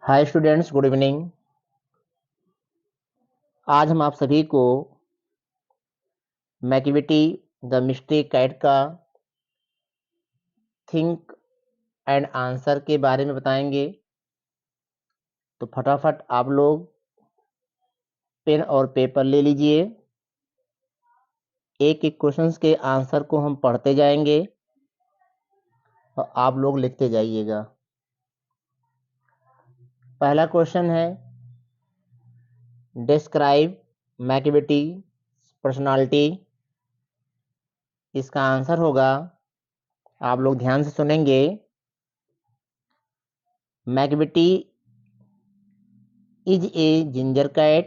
Hi students, good evening. आज हम आप सभी को मैक्विटी द मिस्ट्री कैट का थिंक एंड आंसर के बारे में बताएंगे। तो फटाफट आप लोग पेन और पेपर ले लीजिए। एक एक क्वेश्चंस के आंसर को हम पढ़ते जाएंगे और आप लोग लिखते जाइएगा। पहला क्वेश्चन है, डिस्क्राइब मैक्विटी पर्सनालिटी। इसका आंसर होगा, आप लोग ध्यान से सुनेंगे, McVitie is a ginger cat.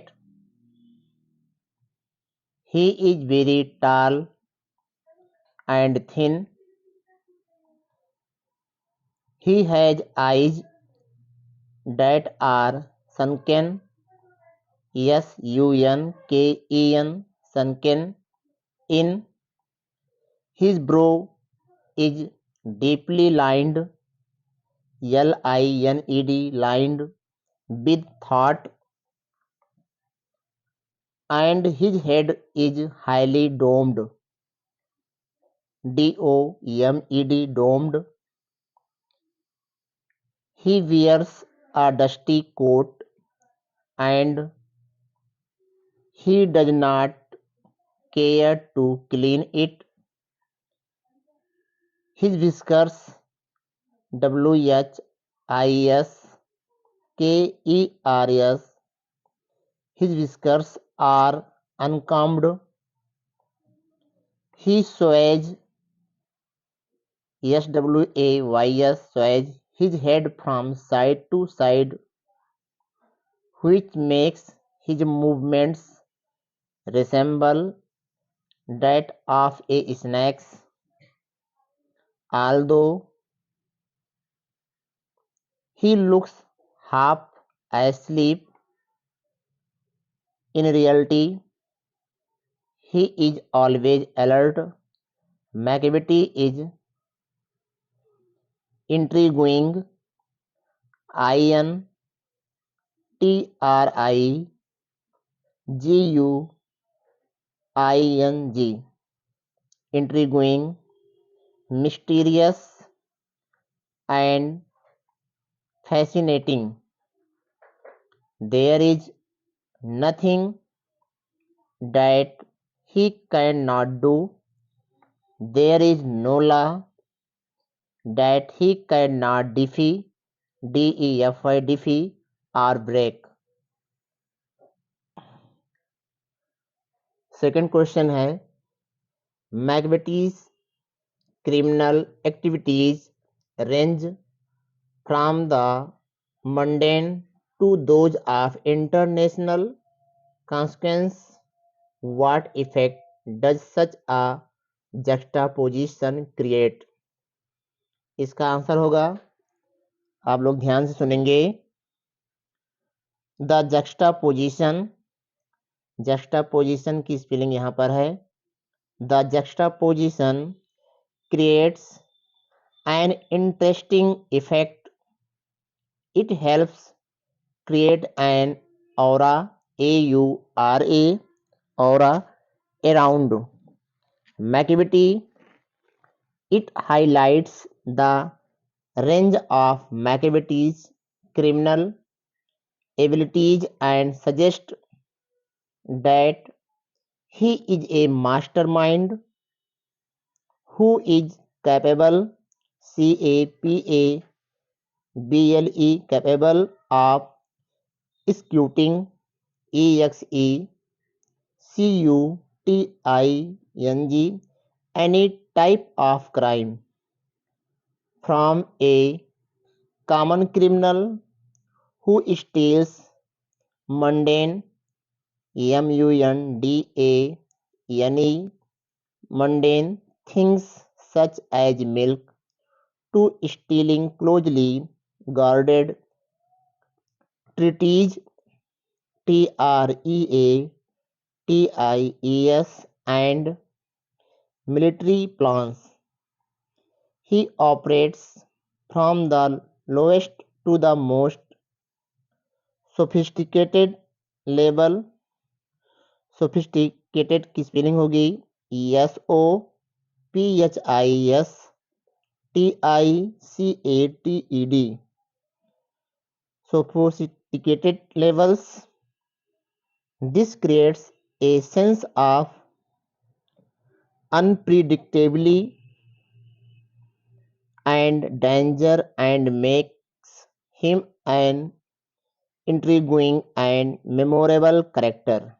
He is very tall and thin. He has eyes that are sunken, sunken, sunken in. His brow is deeply lined, lined with thought, and his head is highly domed, domed. He wears a dusty coat and he does not care to clean it. His whiskers, whiskers, his whiskers are uncombed. He sways, sways his head from side to side, which makes his movements resemble that of a snake. Although he looks half asleep, in reality he is always alert. McVitie is intriguing, intriguing, intriguing, mysterious, and fascinating. There is nothing that he cannot do. There is no law that he cannot defy or break. Second question है, McVitie's criminal activities range from the mundane to those of international consequence. What effect does such a juxtaposition create? इसका answer होगा, आप लोग ध्यान से सुनेंगे, the जक्स्टापोजिशन की spelling यहाँ पर है, the जक्स्टापोजिशन creates an interesting effect. It helps create an aura, aura around McVitie. It highlights the range of McVitie's criminal abilities and suggests that he is a mastermind who is capable, capable of executing, any type of crime, from a common criminal who steals mundane, mundane things such as milk, to stealing closely guarded treaties, and military plans. He operates from the lowest to the most sophisticated level, sophisticated की spelling होगी SOPHISTICATED। Sophisticated levels. This creates a sense of unpredictability and danger and makes him an intriguing and memorable character.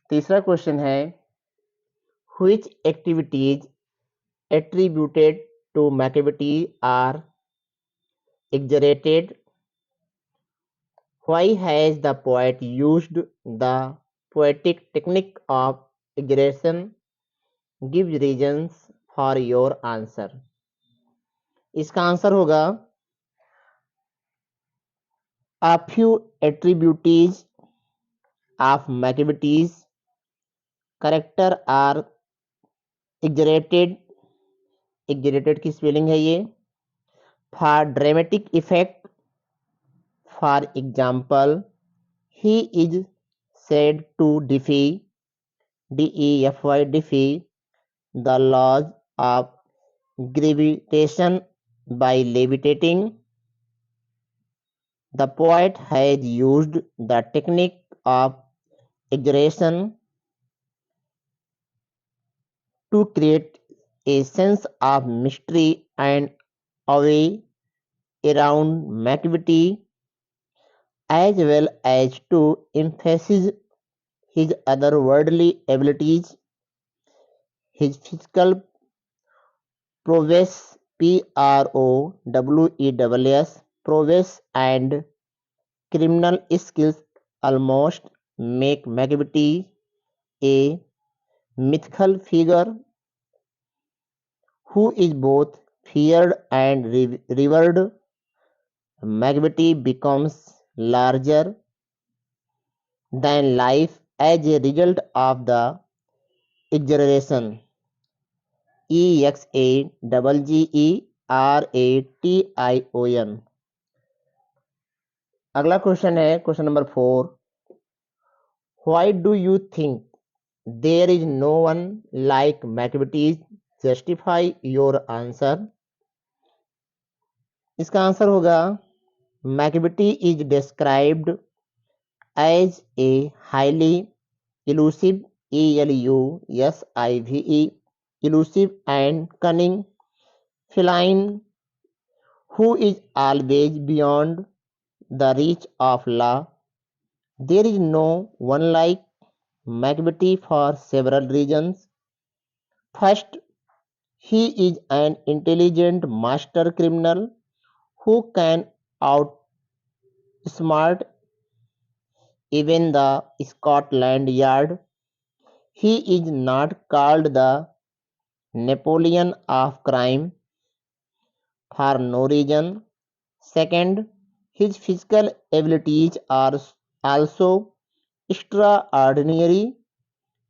तीसरा question है which activities attributed to Macavity are exaggerated? Why has the poet used the poetic technique of exaggeration? Give reasons for your answer. इसका answer होगा a few attributes of Macavity's character are exaggerated. exaggerated की spelling है ये for dramatic effect. For example, he is said to defy the laws of gravitation by levitating. The poet has used the technique of exaggeration to create a sense of mystery and awe around Macavity, as well as to emphasize his otherworldly abilities, his physical prowess, prowess, and criminal skills almost make Macavity a mythical figure who is both feared and revered. Macavity becomes larger than life as a result of the exaggeration. EXAGGERATION. अगला question है question number 4. Why do you think there is no one like Macavity? Justify your answer. इसका answer होगा Macavity is described as a highly elusive elusive and cunning feline who is always beyond the reach of law. There is no one like Macavity for several reasons. First, he is an intelligent master criminal who can outsmart even the Scotland Yard. He is not called the Napoleon of crime for no reason. Second, his physical abilities are also extraordinary.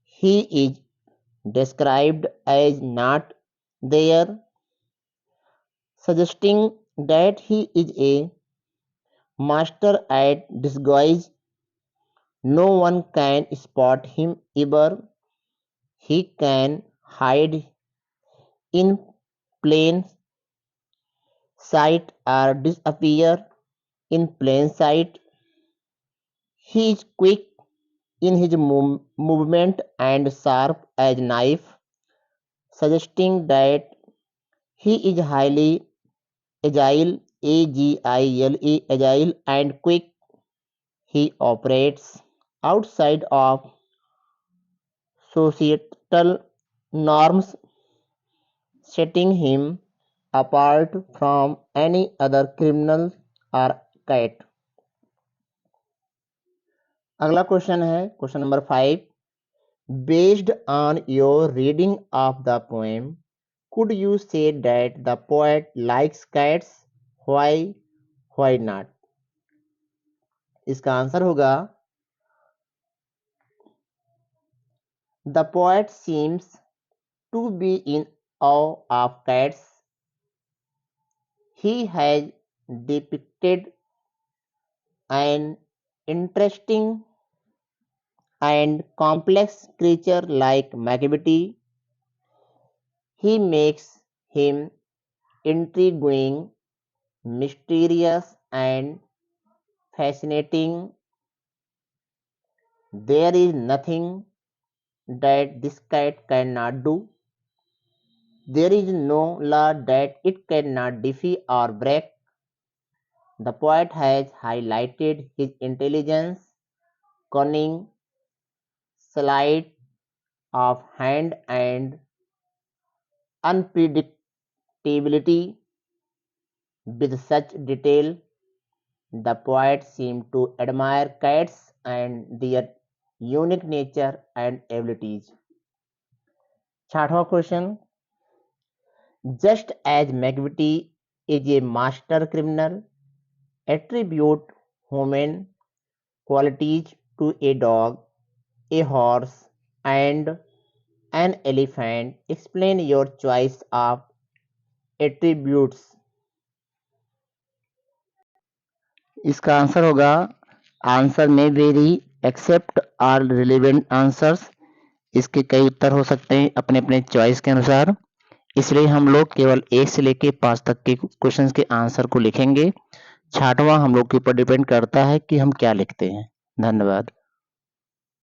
He is described as not there, suggesting that he is a master at disguise. No one can spot him ever. He can hide in plain sight or disappear in plain sight. He is quick in his movement and sharp as knife, suggesting that he is highly agile, agile and quick. He operates outside of societal norms, setting him apart from any other criminal or cat. अगला question है question number 5. Based on your reading of the poem, could you say that the poet likes cats? Why not? इसका answer होगा The poet seems to be in awe of cats. He has depicted an interesting and complex creature like Macavity. He makes him intriguing, mysterious, and fascinating. There is nothing that this cat cannot do. There is no law that it cannot defy or break. The poet has highlighted his intelligence, cunning, sleight of hand, and unpredictability with such detail. The poet seemed to admire cats and their unique nature and abilities. 6वां question, just as Macavity is a master criminal, attribute human qualities to a dog, a horse, and an elephant. Explain your choice of attributes. इसका answer होगा answer में very accept all relevant answers. इसके कई उत्तर हो सकते हैं अपने अपने चॉइस के अनुसार, इसलिए हम लोग केवल 1 से लेके 5 तक के क्वेश्चंस के आंसर को लिखेंगे। 6वां हम लोग के ऊपर डिपेंड करता है कि हम क्या लिखते हैं। धन्यवाद।